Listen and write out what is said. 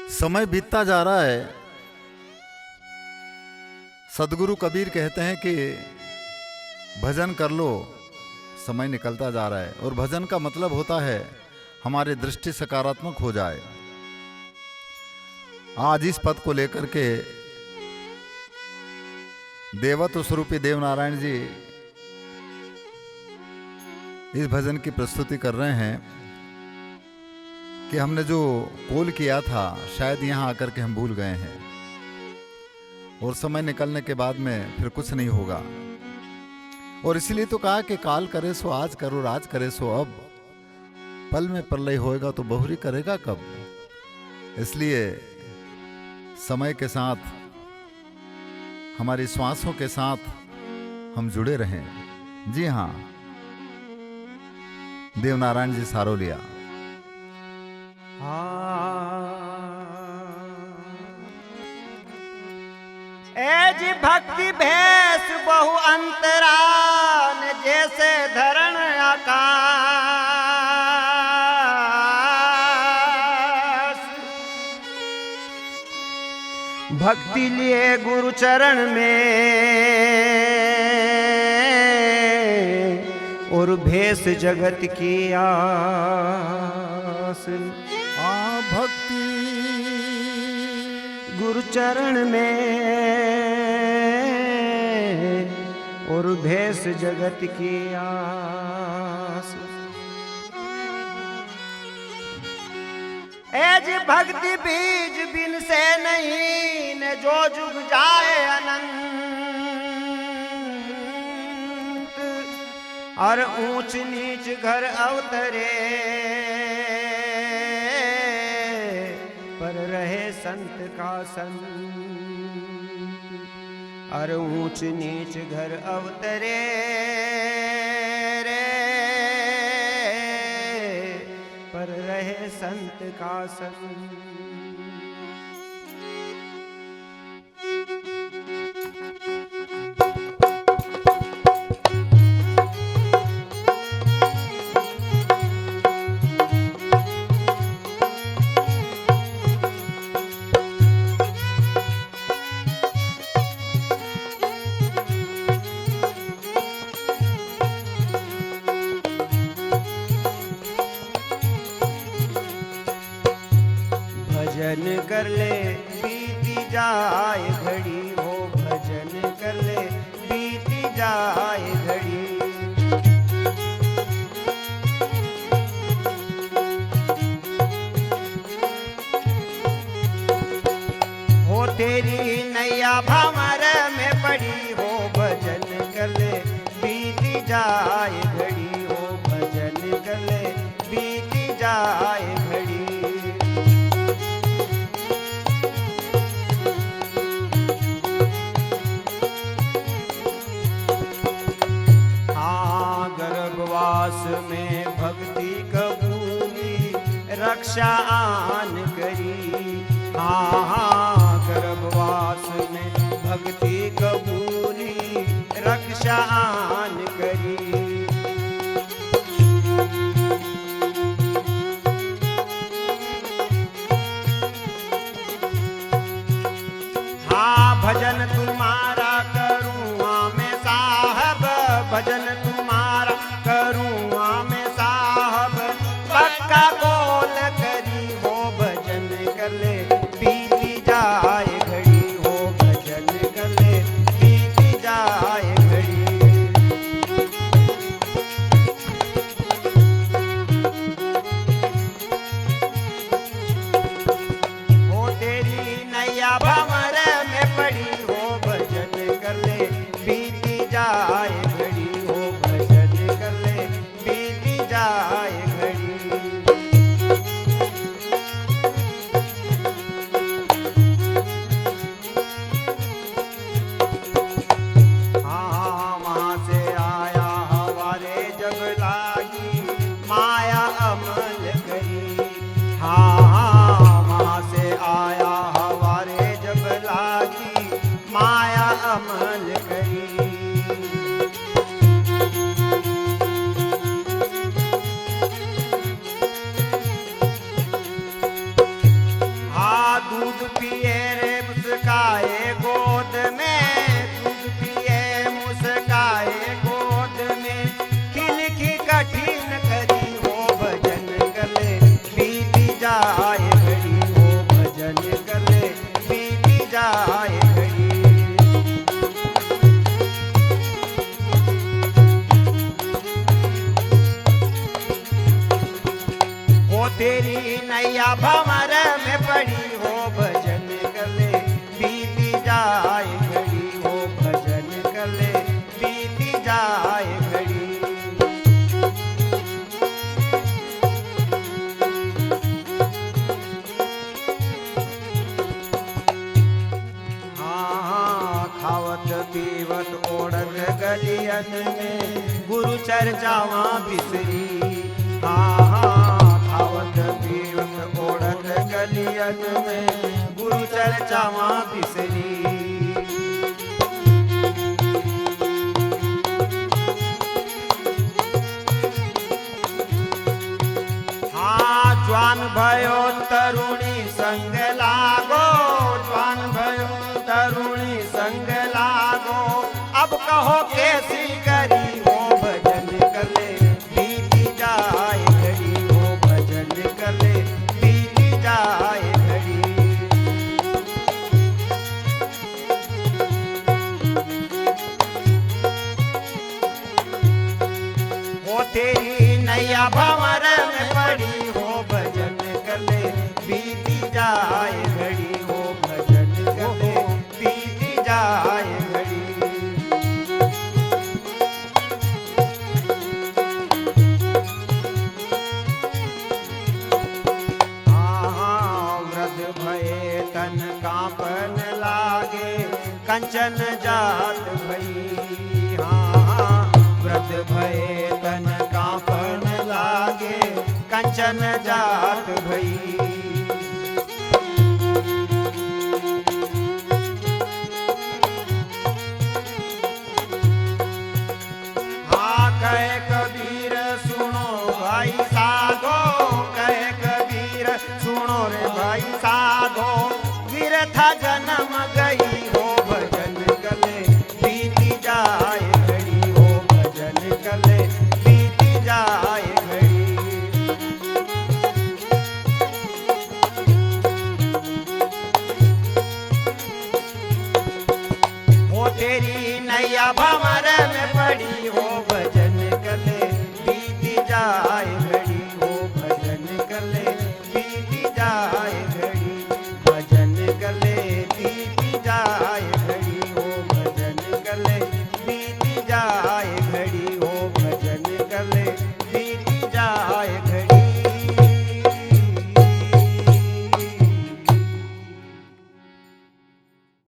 समय बीतता जा रहा है। सदगुरु कबीर कहते हैं कि भजन कर लो, समय निकलता जा रहा है। और भजन का मतलब होता है हमारी दृष्टि सकारात्मक हो जाए। आज इस पद को लेकर के देवत्व स्वरूपी देवनारायण जी इस भजन की प्रस्तुति कर रहे हैं कि हमने जो कॉल किया था शायद यहाँ आकर के हम भूल गए हैं, और समय निकलने के बाद में फिर कुछ नहीं होगा। और इसलिए तो कहा कि काल करे सो आज करो, राज करे सो अब, पल में प्रलय होएगा तो बहुरी करेगा कब। इसलिए समय के साथ, हमारी श्वासों के साथ हम जुड़े रहें। जी हाँ, देवनारायण जी सारोलिया। एज भक्ति भेष बहु अंतरान, जैसे धरण आकाश। भक्ति लिए गुरु चरण में और भेष जगत की आस। भक्ति गुरु चरण में और भेष जगत की आस। एज भक्ति बीज बिन से नहीं न जो जुग जाए अनंत। और ऊंच नीच घर अवतरे पर रहे संत का संग। और ऊंच नीच घर अवतरे रे पर रहे संत का संग। भजन कर ले बीती जाए घड़ी हो, भजन कर ले बीती जाए घड़ी। हो तेरी नैया भंवर में पड़ी हो, भजन कर ले बीती जाए घड़ी हो, भजन कर ले बीती जाए घड़ी। गर्भवास में भक्ति कबूली रक्षा आन करी। हाँ, गर्भवास में भक्ति कबूली रक्षा आन करी। हाँ, भजन तुम्हारा करूँ मैं साहब, भजन तुम्हारा करूँ मैं साहब। पक्का बोल करी हो, भजन कर ले बीती जाए घड़ी हो, भजन कर ले बीती जाए घड़ी। हो तेरी नैया भंवर में पड़ी हो, भजन कर ले बीती जाए घड़ी हो, भजन कर ले बीती जाए घड़ी। हाँ, वहाँ से आया हमारे जब लागी माया अमल करी। हाँ, वहाँ से आया हमारे जब लागी माया अमल करी। तेरी नैया भंवर में पड़ी हो, भजन कले बीती जाए घड़ी हो, भजन कले बीती जाए घड़ी। खावत पीवत ओढ़त गलियन में गुरु चर्चावा बिसरी। खावत पीवत ओढ़त गलियन में गुरु चर्चावा बिसरी। ज्वान भयो तरुणी संग लागो, ज्वान भयो तरुणी संग लागो, अब कहो कैसी करी हो, भजन कले बीती जाए घड़ी हो, भजन कले बीती जाए घड़ी। वो तेरी नैया भंवर में पड़ी हो, भजन कले बीती जाए घड़ी हो, भजन कले बीती जाए घड़ी। वृद्ध भये तन कांपन लागे, कंचन जात भई। वृद्ध भये तन कांपन लागे, कंचन जात भई। कहे कबीर सुनो भाई साधो, कहे कबीर सुनो रे भाई साधो, विरथा जन्म गई हो, भजन कले बीती जाए घड़ी हो, भजन कले बीती जाए घड़ी। वो तेरी नैया भंवर में पड़ी हो, भजन कले बीती जाए।